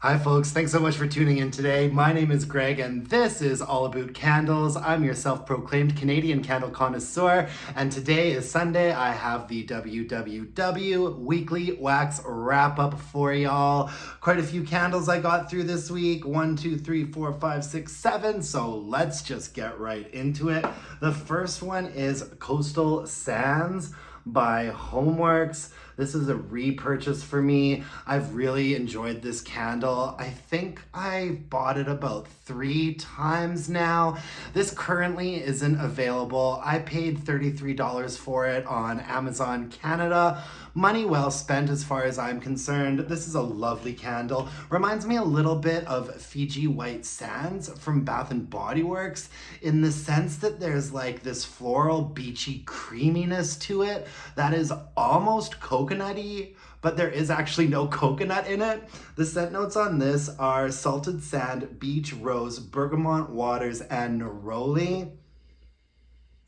Hi folks, thanks so much for tuning in today. My name is Greg and this is All About Candles. I'm your self-proclaimed Canadian candle connoisseur, and today is Sunday. I have the WWW weekly wax wrap up for y'all. Quite a few candles I got through this week. 1, 2, 3, 4, 5, 6, 7. So let's just get right into it. The first one is Coastal Sands by Homeworx. This is a repurchase for me. I've really enjoyed this candle. I think I bought it about 3 times now. This currently isn't available. I paid $33 for it on Amazon Canada. Money well spent as far as I'm concerned. This is a lovely candle. Reminds me a little bit of Fiji White Sands from Bath and Body Works in the sense that there's like this floral beachy creaminess to it that is almost coconutty, but there is actually no coconut in it. The scent notes on this are salted sand, beach rose, bergamot waters, and neroli.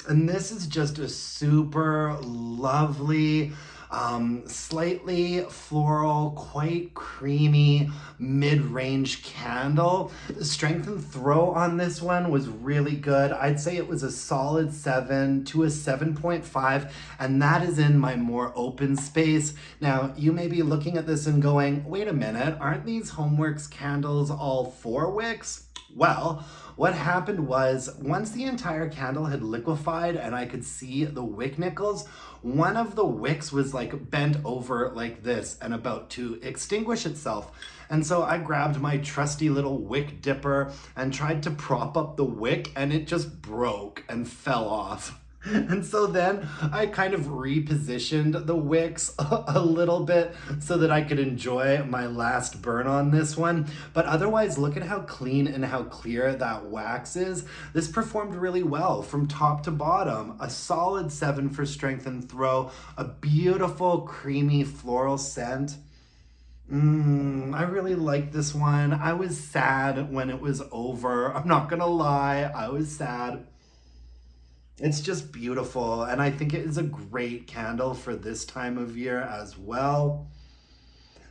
And this is just a super lovely, slightly floral, quite creamy, mid-range candle. The strength and throw on this one was really good. I'd say it was a solid 7 to a 7.5, and that is in my more open space. Now, you may be looking at this and going, wait a minute, aren't these Homeworx candles all 4 wicks? Well, what happened was once the entire candle had liquefied and I could see the wick nickels, one of the wicks was like bent over like this and about to extinguish itself. And so I grabbed my trusty little wick dipper and tried to prop up the wick, and it just broke and fell off. And so then I kind of repositioned the wicks a little bit so that I could enjoy my last burn on this one. But otherwise, look at how clean and how clear that wax is. This performed really well from top to bottom. A solid 7 for strength and throw, a beautiful creamy floral scent. I really like this one. I was sad when it was over. I'm not gonna lie, I was sad. It's just beautiful, and I think it is a great candle for this time of year as well.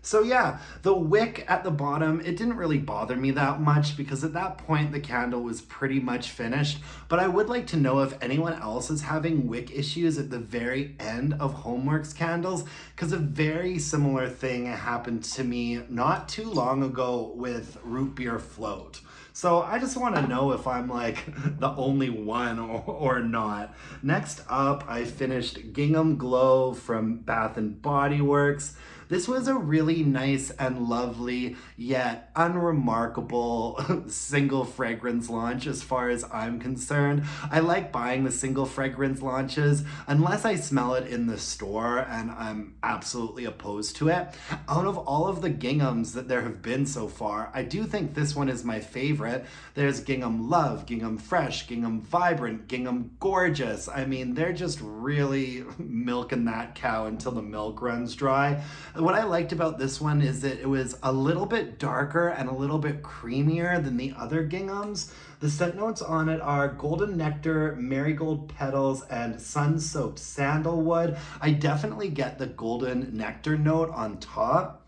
So yeah, the wick at the bottom, it didn't really bother me that much because at that point the candle was pretty much finished, but I would like to know if anyone else is having wick issues at the very end of Homeworx candles, because a very similar thing happened to me not too long ago with Root Beer Float. So I just want to know if I'm like the only one or not. Next up, I finished Gingham Glow from Bath and Body Works. This was a really nice and lovely yet unremarkable single fragrance launch as far as I'm concerned. I like buying the single fragrance launches unless I smell it in the store, and I'm absolutely opposed to it. Out of all of the ginghams that there have been so far, I do think this one is my favorite. There's Gingham Love, Gingham Fresh, Gingham Vibrant, Gingham Gorgeous. I mean, they're just really milking that cow until the milk runs dry. What I liked about this one is that it was a little bit darker and a little bit creamier than the other ginghams. The scent notes on it are golden nectar, marigold petals, and sun-soaked sandalwood. I definitely get the golden nectar note on top.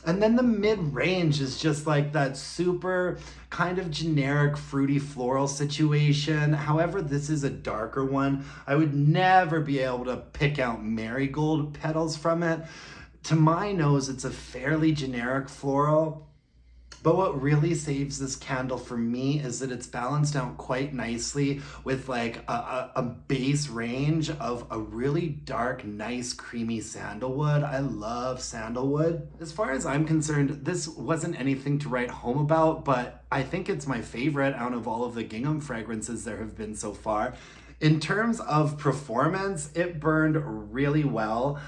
And then the mid-range is just like that super kind of generic fruity floral situation. However, this is a darker one. I would never be able to pick out marigold petals from it. To my nose, it's a fairly generic floral. But what really saves this candle for me is that it's balanced out quite nicely with like a base range of a really dark, nice, creamy sandalwood. I love sandalwood. As far as I'm concerned, this wasn't anything to write home about, but I think it's my favorite out of all of the gingham fragrances there have been so far. In terms of performance, it burned really well.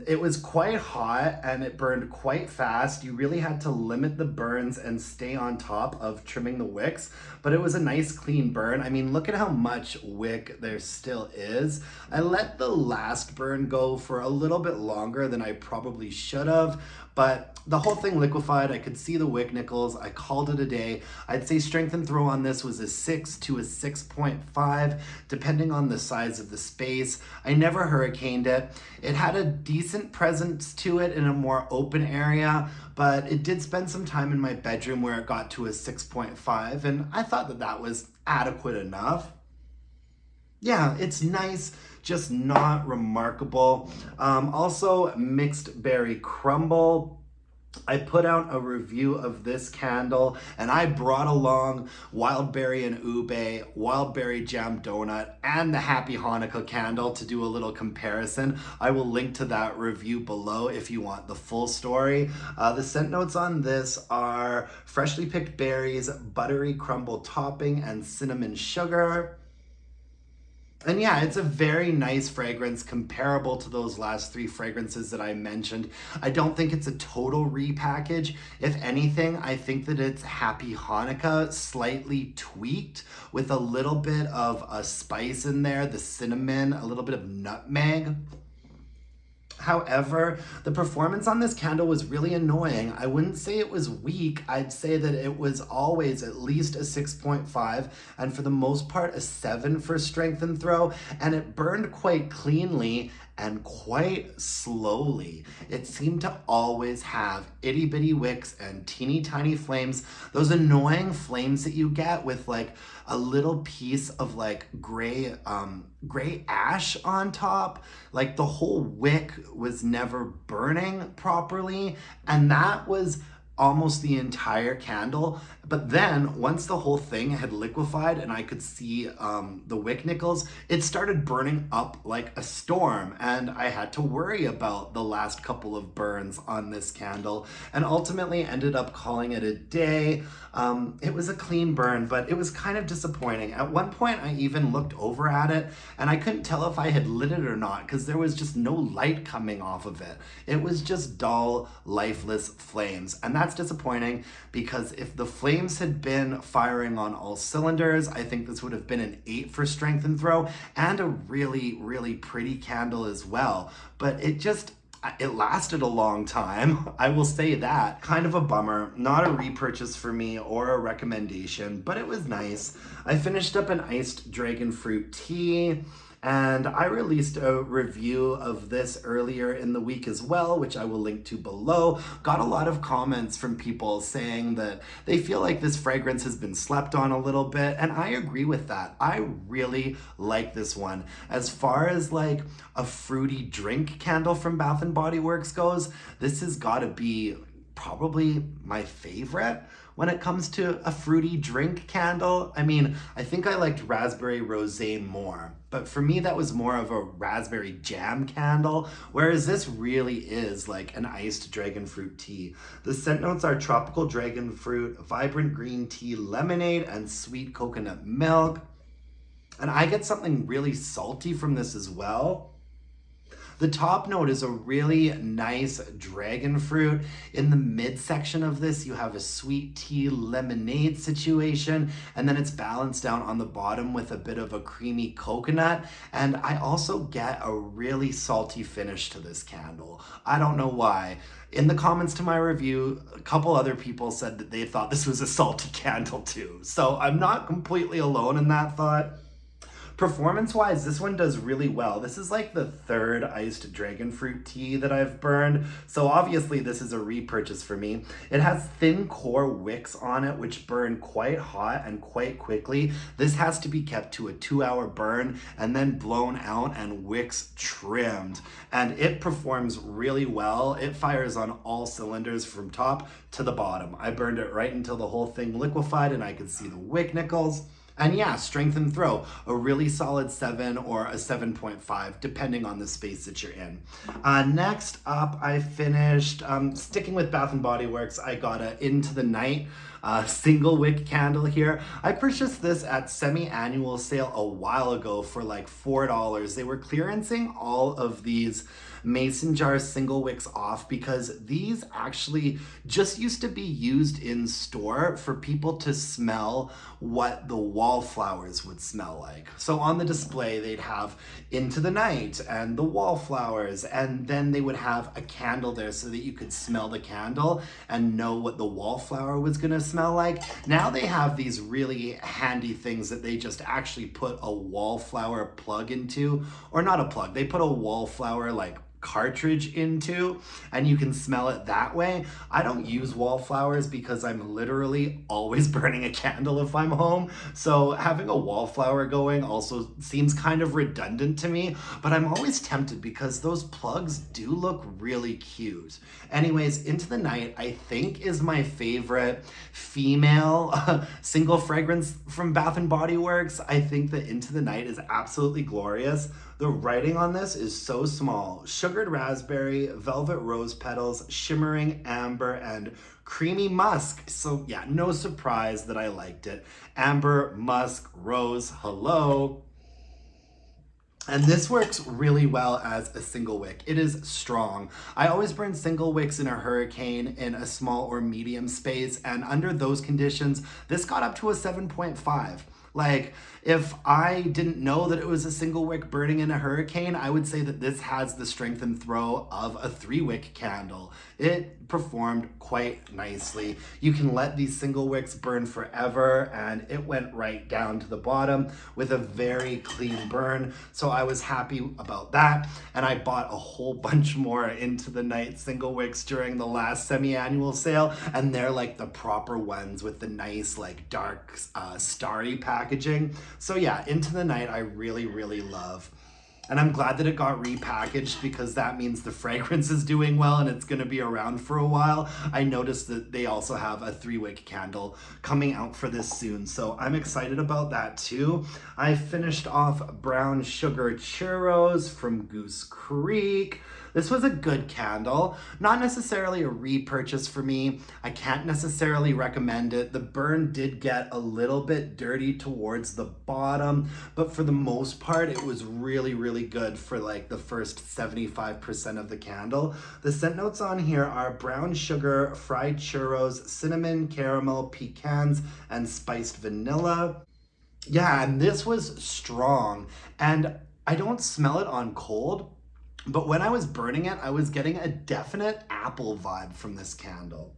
It was quite hot and it burned quite fast. You really had to limit the burns and stay on top of trimming the wicks, but it was a nice clean burn. I mean, look at how much wick there still is. I let the last burn go for a little bit longer than I probably should have, but the whole thing liquefied. I could see the wick nickels. I called it a day. I'd say strength and throw on this was a 6 to a 6.5, depending on the size of the space. I never hurricaned it. It had a decent presence to it in a more open area, but it did spend some time in my bedroom where it got to a 6.5, and I thought that that was adequate enough. Yeah, it's nice, just not remarkable. Also, mixed berry crumble. I put out a review of this candle and I brought along wild berry and ube, wild berry jam donut, and the Happy Hanukkah candle to do a little comparison. I will link to that review below if you want the full story. The scent notes on this are freshly picked berries, buttery crumble topping, and cinnamon sugar. And yeah, it's a very nice fragrance, comparable to those last three fragrances that I mentioned. I don't think it's a total repackage. If anything, I think that it's Happy Hanukkah slightly tweaked with a little bit of a spice in there, the cinnamon, a little bit of nutmeg. However, the performance on this candle was really annoying. I wouldn't say it was weak. I'd say that it was always at least a 6.5, and for the most part a 7 for strength and throw, and it burned quite cleanly and quite slowly. It seemed to always have itty bitty wicks and teeny tiny flames, those annoying flames that you get with like a little piece of like gray ash on top. Like the whole wick was never burning properly, and that was almost the entire candle. But then once the whole thing had liquefied and I could see the wick nickels, it started burning up like a storm, and I had to worry about the last couple of burns on this candle, and ultimately ended up calling it a day. It was a clean burn, but it was kind of disappointing. At one point I even looked over at it and I couldn't tell if I had lit it or not because there was just no light coming off of it. It was just dull, lifeless flames, and that's disappointing because if the flames had been firing on all cylinders, I think this would have been an 8 for strength and throw, and a really, really pretty candle as well. But it lasted a long time, I will say that. Kind of a bummer, not a repurchase for me or a recommendation, but it was nice. I finished up an iced Dragonfruit Tea, and I released a review of this earlier in the week as well, which I will link to below. Got a lot of comments from people saying that they feel like this fragrance has been slept on a little bit, and I agree with that. I really like this one. As far as like a fruity drink candle from Bath & Body Works goes, this has got to be probably my favorite when it comes to a fruity drink candle. I mean, I think I liked Raspberry Rosé more, but for me that was more of a raspberry jam candle, whereas this really is like an iced dragonfruit tea. The scent notes are tropical dragon fruit, vibrant green tea, lemonade, and sweet coconut milk. And I get something really salty from this as well. The top note is a really nice dragon fruit. In the midsection of this, you have a sweet tea lemonade situation, and then it's balanced down on the bottom with a bit of a creamy coconut. And I also get a really salty finish to this candle. I don't know why. In the comments to my review, a couple other people said that they thought this was a salty candle too. So I'm not completely alone in that thought. Performance-wise, this one does really well. This is like the third iced dragonfruit tea that I've burned, so obviously this is a repurchase for me. It has thin core wicks on it, which burn quite hot and quite quickly. This has to be kept to a 2-hour burn and then blown out and wicks trimmed. And it performs really well. It fires on all cylinders from top to the bottom. I burned it right until the whole thing liquefied and I could see the wick nickels. And yeah, strength and throw, a really solid 7 or a 7.5, depending on the space that you're in. Next up, I finished, sticking with Bath & Body Works, I got a Into the Night single wick candle here. I purchased this at semi-annual sale a while ago for like $4. They were clearancing all of these mason jar single wicks off because these actually just used to be used in store for people to smell what the wallflowers would smell like. So on the display, they'd have Into the Night and the wallflowers, and then they would have a candle there so that you could smell the candle and know what the wallflower was gonna smell like. Now they have these really handy things that they just actually put a wallflower plug into, or not a plug, they put a wallflower like cartridge into, and you can smell it that way. I don't use wallflowers because I'm literally always burning a candle if I'm home, so having a wallflower going also seems kind of redundant to me, but I'm always tempted because those plugs do look really cute. Anyways, Into the Night I think is my favorite female single fragrance from Bath & Body Works. I think that Into the Night is absolutely glorious. The writing on this is so small. Sugared raspberry, velvet rose petals, shimmering amber, and creamy musk. So yeah, no surprise that I liked it. Amber, musk, rose, hello. And this works really well as a single wick. It is strong. I always burn single wicks in a hurricane in a small or medium space, and under those conditions, this got up to a 7.5. Like, if I didn't know that it was a single wick burning in a hurricane, I would say that this has the strength and throw of a 3-wick candle. It performed quite nicely. You can let these single wicks burn forever, and it went right down to the bottom with a very clean burn. So I was happy about that, and I bought a whole bunch more Into the Night single wicks during the last semi-annual sale, and they're like the proper ones with the nice like dark starry packaging. So yeah, Into the Night I really, really love. And I'm glad that it got repackaged because that means the fragrance is doing well and it's gonna be around for a while. I noticed that they also have a 3-wick candle coming out for this soon, so I'm excited about that too. I finished off Brown Sugar Churros from Goose Creek. This was a good candle, not necessarily a repurchase for me. I can't necessarily recommend it. The burn did get a little bit dirty towards the bottom, but for the most part, it was really, really good for like the first 75% of the candle. The scent notes on here are brown sugar, fried churros, cinnamon, caramel, pecans, and spiced vanilla. Yeah, and this was strong, and I don't smell it on cold, but when I was burning it, I was getting a definite apple vibe from this candle.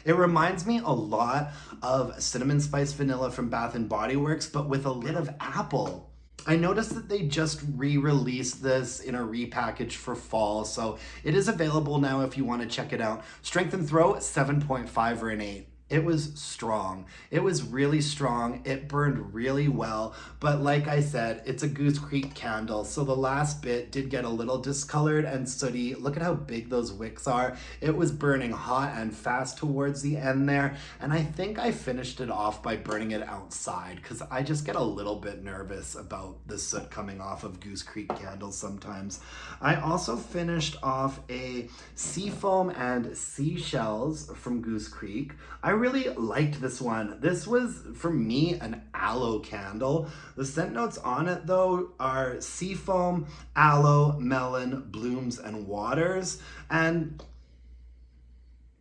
It reminds me a lot of Cinnamon Spice Vanilla from Bath & Body Works, but with a bit of apple. I noticed that they just re-released this in a repackage for fall, so it is available now if you want to check it out. Strength and throw, 7.5 or an 8. It was strong. It was really strong. It burned really well. But like I said, it's a Goose Creek candle, so the last bit did get a little discolored and sooty. Look at how big those wicks are. It was burning hot and fast towards the end there, and I think I finished it off by burning it outside because I just get a little bit nervous about the soot coming off of Goose Creek candles sometimes. I also finished off a Seafoam and Seashells from Goose Creek. I really liked this one. This was, for me, an aloe candle. The scent notes on it, though, are seafoam, aloe, melon, blooms, and waters. And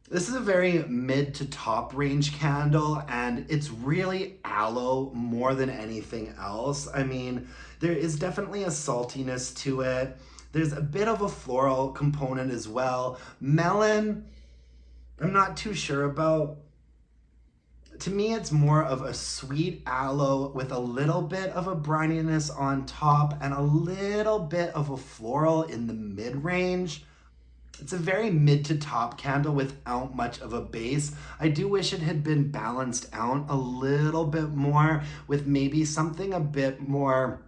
this is a very mid to top range candle, and it's really aloe more than anything else. I mean, there is definitely a saltiness to it. There's a bit of a floral component as well. Melon, I'm not too sure about. To me, it's more of a sweet aloe with a little bit of a brininess on top and a little bit of a floral in the mid-range. It's a very mid to top candle without much of a base. I do wish it had been balanced out a little bit more with maybe something a bit more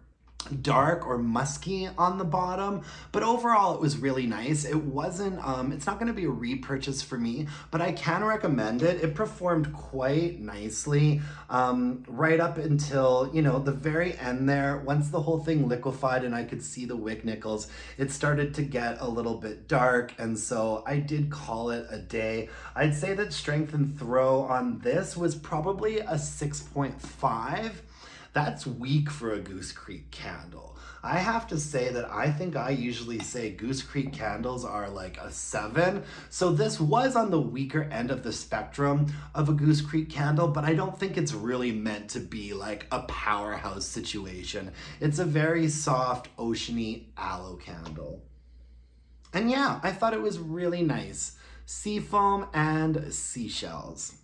dark or musky on the bottom, but overall it was really nice. It wasn't it's not going to be a repurchase for me, but I can recommend it. It performed quite nicely right up until, you know, the very end there. Once the whole thing liquefied and I could see the wick nickels, it started to get a little bit dark, and so I did call it a day. I'd say that strength and throw on this was probably a 6.5. That's weak for a Goose Creek candle. I have to say that I think I usually say Goose Creek candles are like a 7. So this was on the weaker end of the spectrum of a Goose Creek candle, but I don't think it's really meant to be like a powerhouse situation. It's a very soft, oceany aloe candle. And yeah, I thought it was really nice. Seafoam and seashells.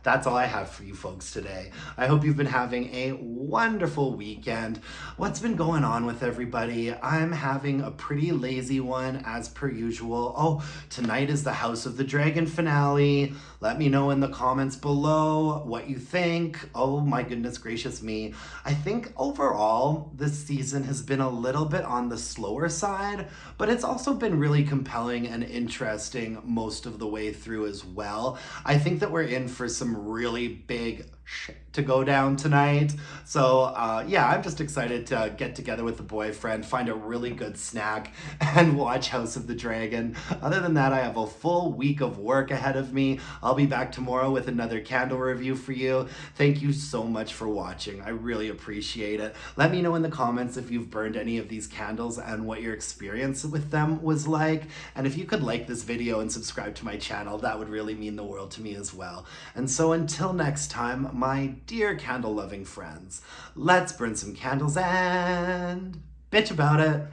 That's all I have for you folks today. I hope you've been having a wonderful weekend. What's been going on with everybody? I'm having a pretty lazy one as per usual. Oh, tonight is the House of the Dragon finale. Let me know in the comments below what you think. Oh my goodness gracious me. I think overall this season has been a little bit on the slower side, but it's also been really compelling and interesting most of the way through as well. I think that we're in for some really big shit to go down tonight. So yeah, I'm just excited to get together with the boyfriend, find a really good snack, and watch House of the Dragon. Other than that, I have a full week of work ahead of me. I'll be back tomorrow with another candle review for you. Thank you so much for watching. I really appreciate it. Let me know in the comments if you've burned any of these candles and what your experience with them was like. And if you could like this video and subscribe to my channel, that would really mean the world to me as well. And so until next time, my dear candle loving friends, let's burn some candles and bitch about it.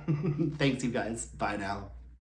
Thanks you guys. Bye now.